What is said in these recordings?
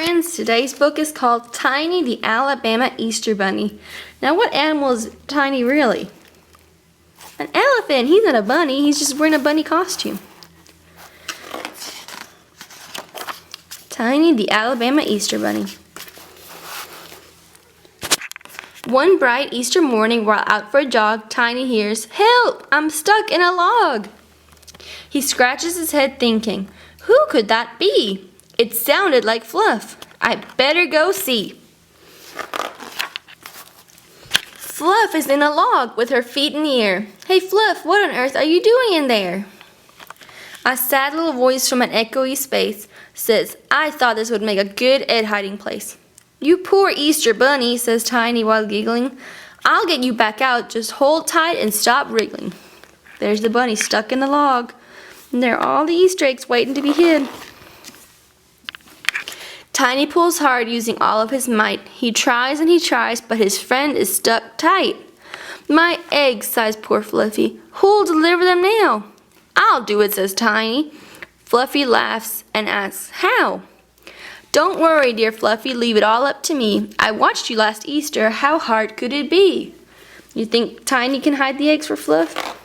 friends, today's book is called Tiny the Alabama Easter Bunny. Now what animal is Tiny really? An elephant. He's not a bunny, he's just wearing a bunny costume. Tiny the Alabama Easter Bunny. One bright Easter morning while out for a jog, Tiny hears, "Help! I'm stuck in a log!" He scratches his head thinking, who could that be? It sounded like Fluff. I better go see. Fluff is in a log with her feet in the air. Hey Fluff, what on earth are you doing in there? A sad little voice from an echoey space says, I thought this would make a good egg hiding place. You poor Easter bunny, says Tiny while giggling. I'll get you back out, just hold tight and stop wriggling. There's the bunny stuck in the log. And there are all the Easter eggs waiting to be hid. Tiny pulls hard using all of his might. He tries and he tries, but his friend is stuck tight. My eggs, sighs poor Fluffy. Who'll deliver them now? I'll do it, says Tiny. Fluffy laughs and asks, how? Don't worry, dear Fluffy, leave it all up to me. I watched you last Easter. How hard could it be? You think Tiny can hide the eggs for Fluff?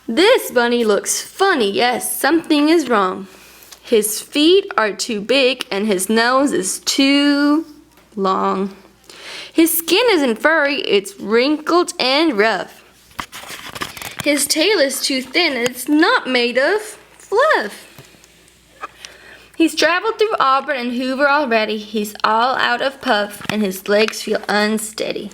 This bunny looks funny. Yes, something is wrong. His feet are too big and his nose is too long. His skin isn't furry, it's wrinkled and rough. His tail is too thin and it's not made of fluff. He's traveled through Auburn and Hoover already. He's all out of puff and his legs feel unsteady.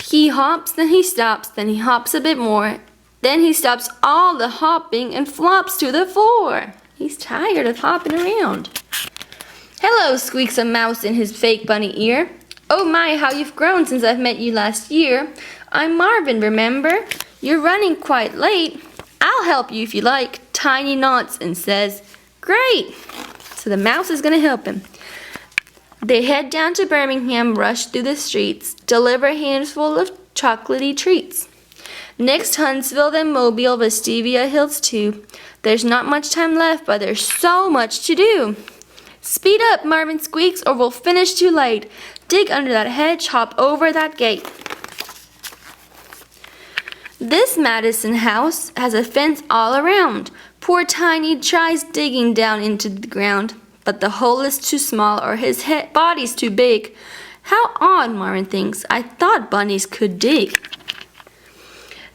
He hops, then he stops, then he hops a bit more. Then he stops all the hopping and flops to the floor. He's tired of hopping around. Hello, squeaks a mouse in his fake bunny ear. Oh my, how you've grown since I've met you last year. I'm Marvin, remember? You're running quite late. I'll help you if you like. Tiny nods and says, great. So the mouse is gonna help him. They head down to Birmingham, rush through the streets, deliver a handful of chocolatey treats. Next Huntsville, then Mobile, Vestavia Hills too. There's not much time left, but there's so much to do. Speed up, Marvin squeaks, or we'll finish too late. Dig under that hedge, hop over that gate. This Madison house has a fence all around. Poor Tiny tries digging down into the ground, but the hole is too small or his body's too big. How odd, Marvin thinks. I thought bunnies could dig.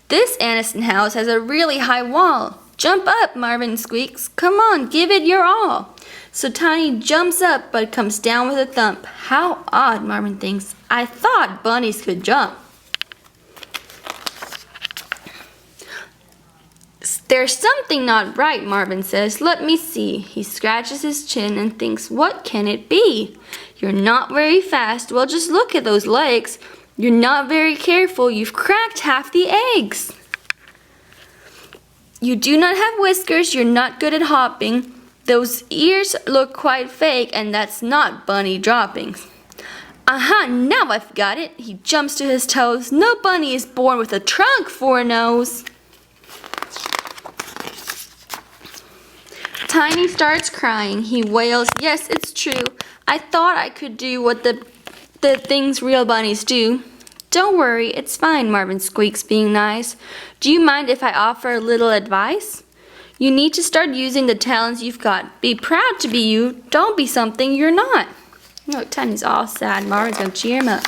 This Aniston house has a really high wall. Jump up, Marvin squeaks. Come on, give it your all. So Tiny jumps up but comes down with a thump. How odd, Marvin thinks. I thought bunnies could jump. There's something not right, Marvin says. Let me see. He scratches his chin and thinks, what can it be? You're not very fast. Well, just look at those legs. You're not very careful. You've cracked half the eggs. You do not have whiskers. You're not good at hopping. Those ears look quite fake, and that's not bunny droppings. Aha, now I've got it. He jumps to his toes. No bunny is born with a trunk for a nose. Tiny starts crying. He wails, yes, it's true. I thought I could do what the things real bunnies do. Don't worry, it's fine, Marvin squeaks, being nice. Do you mind if I offer a little advice? You need to start using the talents you've got. Be proud to be you. Don't be something you're not. No, Tiny's all sad. Marvin's gonna cheer him up.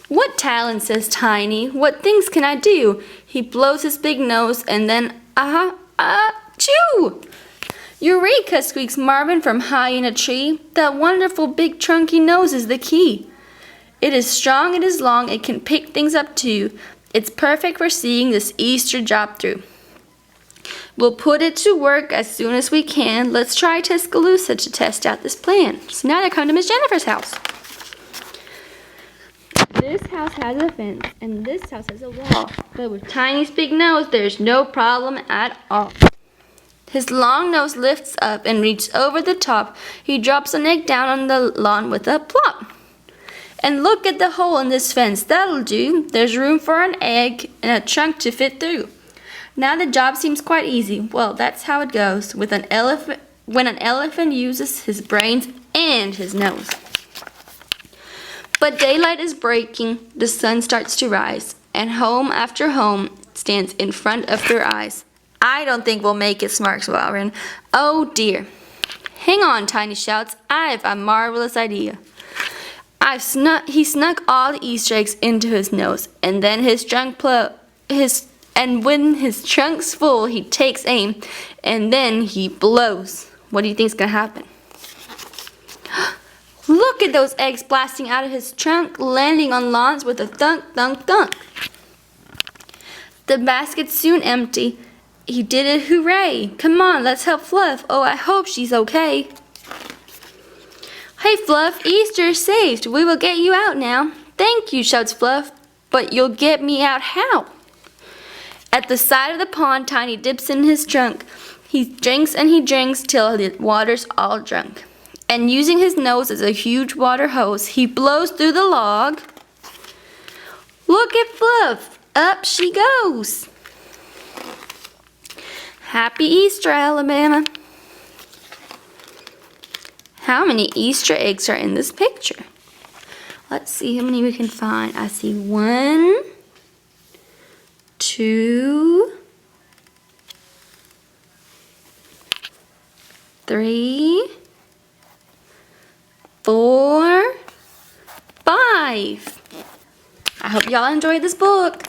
What talent, says Tiny. What things can I do? He blows his big nose and then, achoo! Eureka, squeaks Marvin from high in a tree. That wonderful big trunky nose is the key. It is strong, it is long, it can pick things up too. It's perfect for seeing this Easter job through. We'll put it to work as soon as we can. Let's try Tuscaloosa to test out this plan. So now they're coming to Miss Jennifer's house. This house has a fence, and this house has a wall. But with Tiny's big nose, there's no problem at all. His long nose lifts up and reaches over the top. He drops an egg down on the lawn with a plop. And look at the hole in this fence. That'll do. There's room for an egg and a trunk to fit through. Now the job seems quite easy. Well, that's how it goes with an elephant when an elephant uses his brains and his nose. But daylight is breaking, the sun starts to rise, and home after home stands in front of their eyes. I don't think we'll make it, smirks Warren. Oh dear. Hang on, Tiny shouts. I've a marvelous idea. He snuck all the Easter eggs into his nose, and then when his trunk's full, he takes aim, and then he blows. What do you think's gonna happen? Look at those eggs blasting out of his trunk, landing on lawns with a thunk, thunk, thunk. The basket's soon empty. He did it, hooray! Come on, let's help Fluff. Oh, I hope she's okay. Hey, Fluff, Easter's saved. We will get you out now. Thank you, shouts Fluff. But you'll get me out how? At the side of the pond, Tiny dips in his trunk. He drinks and he drinks till the water's all drunk. And using his nose as a huge water hose, he blows through the log. Look at Fluff. Up she goes. Happy Easter, Alabama. How many Easter eggs are in this picture? Let's see how many we can find. I see 1, 2, 3, 4, 5. I hope y'all enjoyed this book.